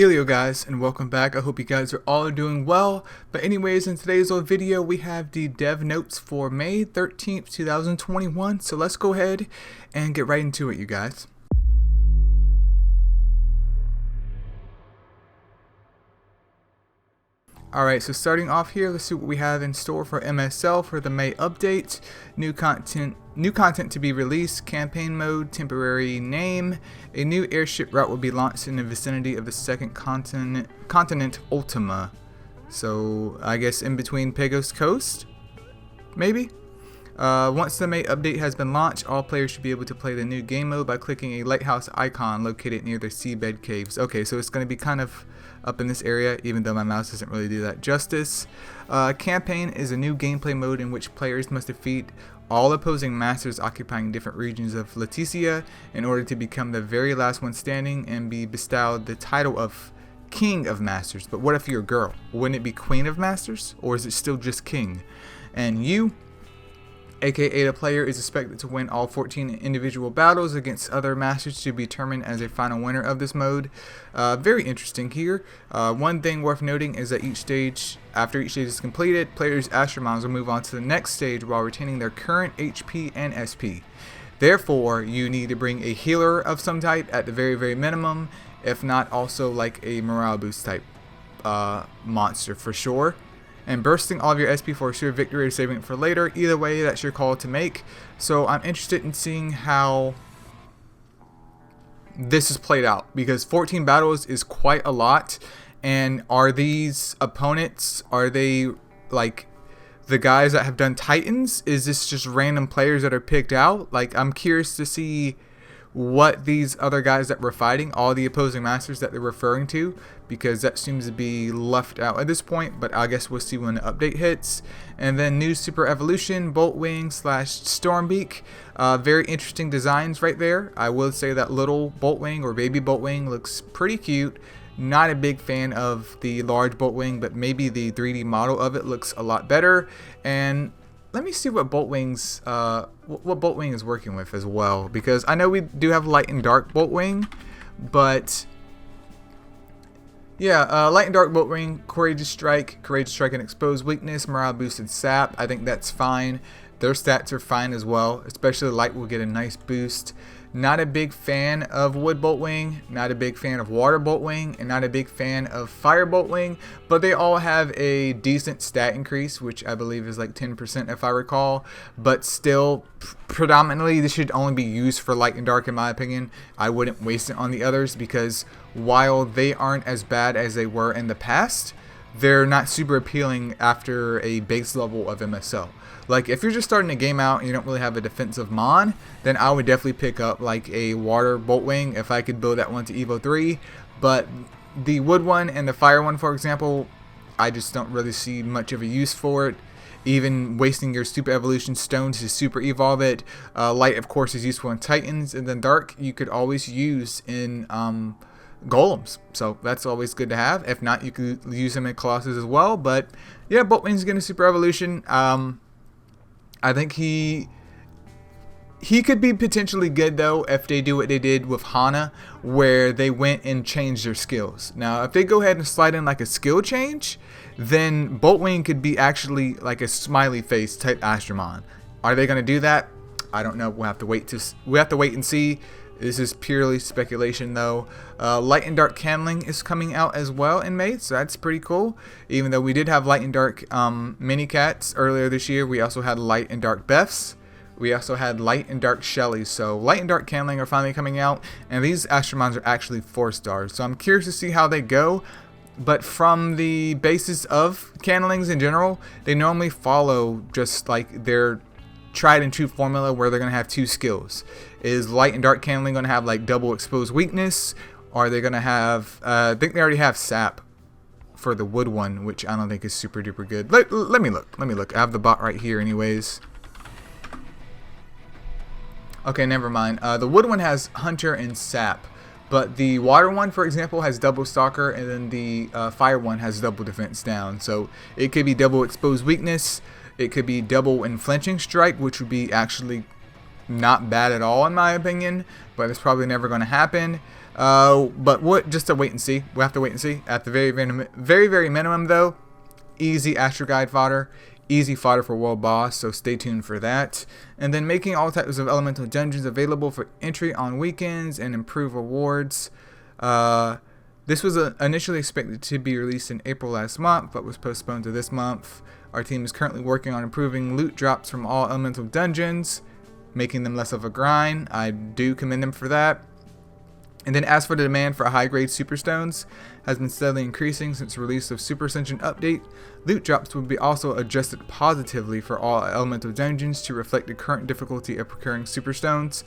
Eileo guys, and welcome back. I hope you guys are all doing well. But anyways, in today's little video we have the dev notes for May 13th, 2021. So let's go ahead and get right into it, you guys. Alright, so starting off here, let's see what we have in store for MSL for the May update. New content to be released, campaign mode, temporary name. A new airship route will be launched in the vicinity of the second continent Ultima. So I guess in between Pagos Coast? Maybe? Once the May update has been launched, all players should be able to play the new game mode by clicking a lighthouse icon located near the seabed caves. Okay, so it's going to be kind of up in this area, even though my mouse doesn't really do that justice. Campaign is a new gameplay mode in which players must defeat all opposing masters occupying different regions of Leticia in order to become the very last one standing and be bestowed the title of King of Masters. But what if you're a girl? Wouldn't it be Queen of Masters? Or is it still just King? And you, aka the player, is expected to win all 14 individual battles against other masters to be determined as a final winner of this mode. Very interesting here. One thing worth noting is that after each stage is completed, players' Astromons will move on to the next stage while retaining their current HP and SP. Therefore, you need to bring a healer of some type at the very minimum, if not also like a morale boost type monster for sure. And bursting all of your SP for a sure victory or saving it for later. Either way, that's your call to make. So I'm interested in seeing how this is played out, because 14 battles is quite a lot. And are these opponents, are they like the guys that have done Titans? Is this just random players that are picked out? Like, I'm curious to see what these other guys that we're fighting, all the opposing masters that they're referring to, because that seems to be left out at this point, but I guess we'll see when the update hits. And then new super evolution, Boltwing / Stormbeak. Very interesting designs right there. I will say that little Boltwing or baby Boltwing looks pretty cute. Not a big fan of the large Boltwing, but maybe the 3D model of it looks a lot better. And let me see what Boltwing is working with as well, because I know we do have light and dark Boltwing, but yeah, light and dark Boltwing, courageous strike and exposed weakness, morale boosted sap. I think that's fine. Their stats are fine as well, especially light will get a nice boost. Not a big fan of wood Boltwing, not a big fan of water Boltwing, and not a big fan of fire Boltwing, but they all have a decent stat increase, which I believe is like 10% if I recall. But still, predominantly this should only be used for light and dark in my opinion. I wouldn't waste it on the others, because while they aren't as bad as they were in the past, they're not super appealing after a base level of MSL. Like, if you're just starting a game out and you don't really have a defensive mon, then I would definitely pick up like a water Boltwing if I could build that one to Evo 3. But the wood one and the fire one, for example, I just don't really see much of a use for it. Even wasting your super evolution stones to super evolve it. Light, of course, is useful in Titans, and then dark you could always use in golems, so that's always good to have. If not, you could use them in Colossus as well. But yeah, Boltwing's getting a super evolution. I think he could be potentially good though if they do what they did with Hana, where they went and changed their skills. Now, if they go ahead and slide in like a skill change, then Boltwing could be actually like a smiley face type Astromon. Are they going to do that? I don't know. We'll have to wait and see. This is purely speculation though. Light and dark Candling is coming out as well in May, so that's pretty cool. Even though we did have light and dark mini cats earlier this year, we also had light and dark Beths. We also had light and dark Shellys. So light and dark Candling are finally coming out, and these Astromons are actually 4 stars. So I'm curious to see how they go. But from the basis of Candlings in general, they normally follow just like their tried and true formula, where they're going to have 2 skills. Is light and dark Candling going to have like double exposed weakness? Or are they going to have, I think they already have sap for the wood one, which I don't think is super duper good. Let me look. I have the bot right here anyways. Okay, never mind. The wood one has hunter and sap, but the water one, for example, has double stalker, and then the fire one has double defense down. So it could be double exposed weakness. It could be double in flinching strike, which would be actually not bad at all in my opinion, but it's probably never going to happen. But what? Just to wait and see. We'll have to wait and see. At the very minimum, though, easy Astro Guide fodder, easy fodder for World Boss. So stay tuned for that. And then making all types of elemental dungeons available for entry on weekends and improve rewards. This was initially expected to be released in April last month, but was postponed to this month. Our team is currently working on improving loot drops from all elemental dungeons, making them less of a grind. I do commend them for that. And then as for the demand for high-grade superstones, has been steadily increasing since the release of Super Ascension Update. Loot drops will be also adjusted positively for all elemental dungeons to reflect the current difficulty of procuring superstones.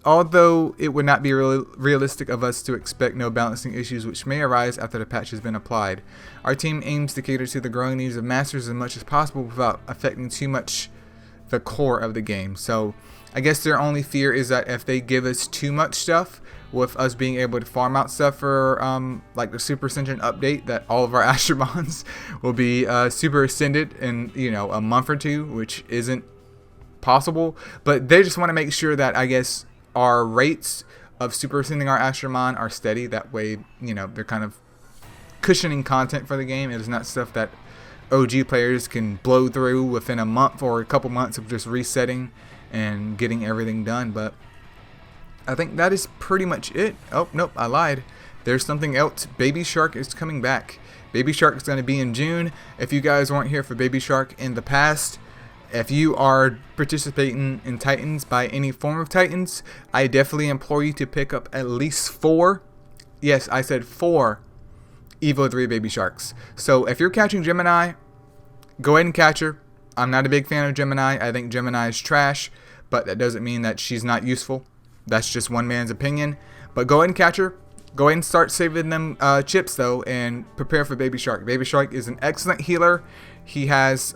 Although it would not be realistic of us to expect no balancing issues which may arise after the patch has been applied. Our team aims to cater to the growing needs of masters as much as possible without affecting too much the core of the game. So I guess their only fear is that if they give us too much stuff, with us being able to farm out stuff for like the Super Ascension update, that all of our Astromons will be super ascended in a month or two, which isn't possible. But they just want to make sure that I guess our rates of super ascending our Astromon are steady. That way, they're kind of cushioning content for the game. It is not stuff that OG players can blow through within a month or a couple months of just resetting and getting everything done. But I think that is pretty much it. Oh, nope, I lied. There's something else. Baby Shark is coming back. Baby Shark is going to be in June. If you guys weren't here for Baby Shark in the past, if you are participating in Titans by any form of Titans, I definitely implore you to pick up at least 4. Yes, I said 4 Evo 3 Baby Sharks. So if you're catching Gemini, go ahead and catch her. I'm not a big fan of Gemini. I think Gemini is trash, but that doesn't mean that she's not useful. That's just one man's opinion. But go ahead and catch her. Go ahead and start saving them chips though, and prepare for Baby Shark. Baby Shark is an excellent healer. He has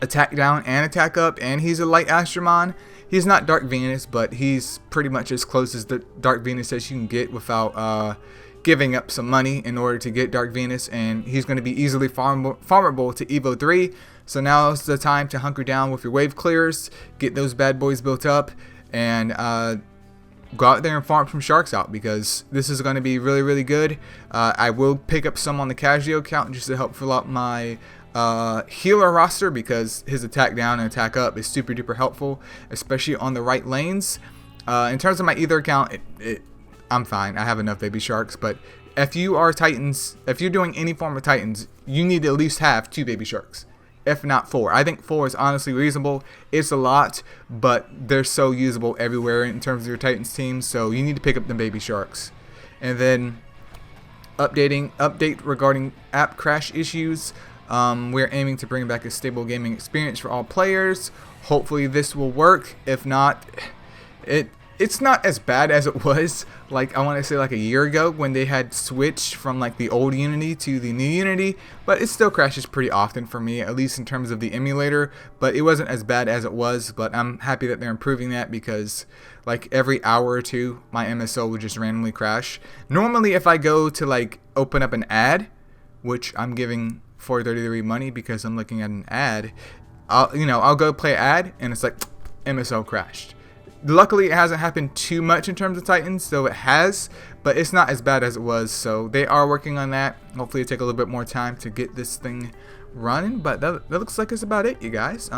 attack down and attack up, and he's a light Astromon. He's not Dark Venus, but he's pretty much as close as the Dark Venus as you can get without giving up some money in order to get Dark Venus, and he's going to be easily farmable to Evo 3. So now is the time to hunker down with your wave clears, get those bad boys built up, and go out there and farm some sharks out, because this is going to be really, really good. I will pick up some on the Casio account just to help fill out my healer roster, because his attack down and attack up is super duper helpful, especially on the right lanes. In terms of my Ether account, I'm fine. I have enough Baby Sharks. But if you are Titans, if you're doing any form of Titans, you need to at least have 2 Baby Sharks, if not 4. I think 4 is honestly reasonable. It's a lot, but they're so usable everywhere in terms of your Titans team. So you need to pick up the Baby Sharks. And then update regarding app crash issues. We're aiming to bring back a stable gaming experience for all players. Hopefully this will work. If not, it's not as bad as it was, like, I want to say like a year ago when they had switched from like the old Unity to the new Unity, but it still crashes pretty often for me, at least in terms of the emulator. But it wasn't as bad as it was, but I'm happy that they're improving that, because like every hour or two my MSO would just randomly crash. Normally if I go to like open up an ad, which I'm giving 433 money because I'm looking at an ad, I'll go play an ad and it's like MSO crashed. Luckily it hasn't happened too much in terms of Titans, though it has, but it's not as bad as it was. So they are working on that. Hopefully it'll take a little bit more time to get this thing running, but that looks like it's about it, you guys.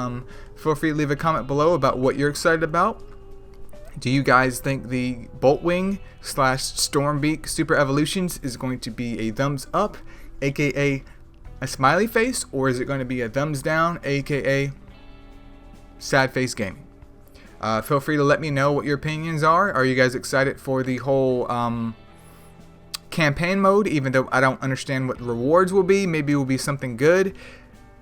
Feel free to leave a comment below about what you're excited about. Do you guys think the Boltwing / Stormbeak Super Evolutions is going to be a thumbs up, aka a smiley face, or is it going to be a thumbs down, aka sad face gaming? Feel free to let me know what your opinions are. Are you guys excited for the whole campaign mode, even though I don't understand what the rewards will be? Maybe it will be something good.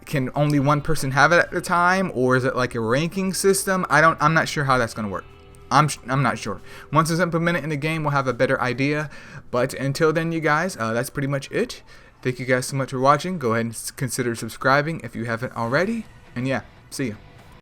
Can only one person have it at the time, or is it like a ranking system? I'm not sure how that's going to work. I'm not sure. Once it's implemented in the game, we'll have a better idea. But until then, you guys, that's pretty much it. Thank you guys so much for watching. Go ahead and consider subscribing if you haven't already. And yeah, see you.